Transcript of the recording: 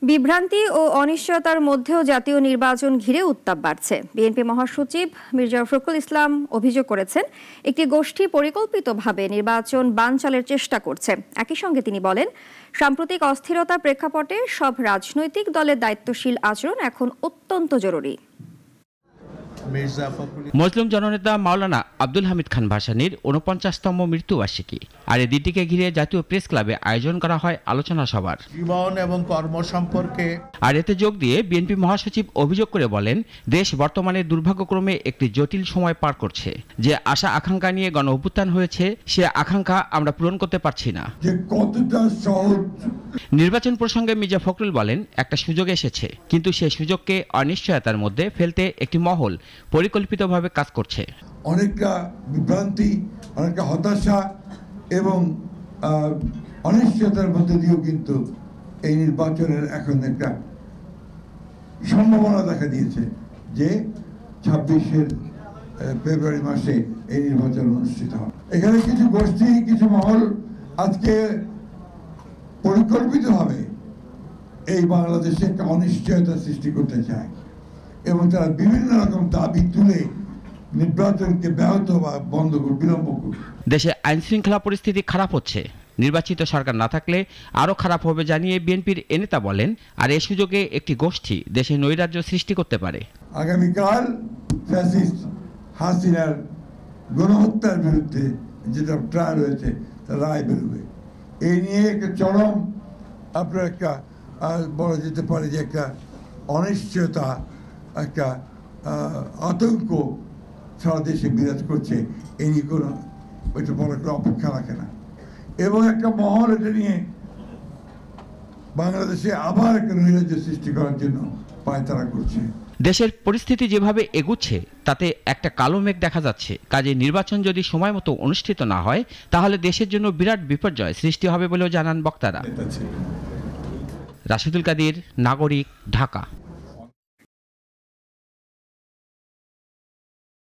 বিভ্রান্তি ও অনিশ্চয়তার মধ্যেও জাতীয় নির্বাচন ঘিরে উত্তাপ বাড়ছে। বিএনপি মহাসচিব মির্জা ফখরুল ইসলাম অভিযোগ করেছেন, একটি গোষ্ঠী পরিকল্পিতভাবে নির্বাচন বানচালের চেষ্টা করছে। একই সঙ্গে তিনি বলেন, সাম্প্রতিক অস্থিরতার প্রেক্ষাপটে সব রাজনৈতিক দলের দায়িত্বশীল আচরণ এখন অত্যন্ত জরুরি। মুসলিম জননেতা মাওলানা আব্দুল হামিদ খান ভাসানীর ৪৯তম মৃত্যুবার্ষিকী, আর এই দিনটিকে ঘিরে জাতীয় প্রেস ক্লাবে আয়োজন করা হয় আলোচনা সভার। জীবন এবং কর্ম সম্পর্কে আর এতে যোগ দিয়ে বিএনপি মহাসচিব অভিযোগ করে বলেন, দেশ বর্তমানে দুর্ভাগ্যক্রমে একটি জটিল সময় পার করছে। যে আশা আকাঙ্ক্ষা নিয়ে গণ অভ্যুত্থান হয়েছে, সে আকাঙ্ক্ষা আমরা পূরণ করতে পারছি না। নির্বাচন প্রসঙ্গে মির্জা ফখরুল বলেন, একটা সুযোগ এসেছে, কিন্তু সেই সুযোগকে অনিশ্চয়তার মধ্যে ফেলতে একটি মহল পরিকল্পিতভাবে কাজ করছে। অনেকটা বিভ্রান্তি, অনেকটা হতাশা এবং অনিশ্চয়তার মধ্যে দিয়েও কিন্তু এই নির্বাচনের এখন একটা সম্ভাবনা দেখা দিয়েছে যে ২৬ ফেব্রুয়ারি মাসে এই নির্বাচন অনুষ্ঠিত হবে। এখানে কিছু গোষ্ঠী, কিছু মহল আজকে পরিকল্পিতভাবে এই বাংলাদেশে একটা অনিশ্চয়তা সৃষ্টি করতে চায় এবং তারা বিভিন্ন রকম দাবি তুলে নির্বাচনকে ব্যাহত বা বন্ধ করে বিলম্ব করবে। দেশে আইন শৃঙ্খলা পরিস্থিতি খারাপ হচ্ছে, নির্বাচিত সরকার না থাকলে আরো খারাপ হবে জানিয়ে বিএনপির এ নেতা বলেন, আর এই সুযোগে একটি গোষ্ঠী দেশে নৈরাজ্য সৃষ্টি করতে পারে। আগামীকাল ফ্যাসিস্ট হাসিনার গণহত্যার বিরুদ্ধে যেটা ট্রায়াল হয়েছে তার রায় বেরোবে। এই নিয়ে একটা চরম আপনার একটা বলা যেতে পারে যে একটা অনিশ্চয়তা, একটা আতঙ্ক সারা দেশে বিরাজ করছে। এই নিয়ে কোনো ওইটা বড় একটা অপেক্ষা রাখে না এবং একটা মহল এটা নিয়ে বাংলাদেশে আবার একটা নৈরাজ্য সৃষ্টি করার জন্য পায়তারা করছে। দেশের পরিস্থিতি যেভাবে এগুচ্ছে তাতে একটা কালো মেঘ দেখা যাচ্ছে। কাজে নির্বাচন যদি সময় মতো অনুষ্ঠিত না হয়, তাহলে দেশের জন্য বিরাট বিপর্যয় সৃষ্টি হবে বলেও জানান বক্তারা। রাশিদুল কাদির, নাগরিক, ঢাকা।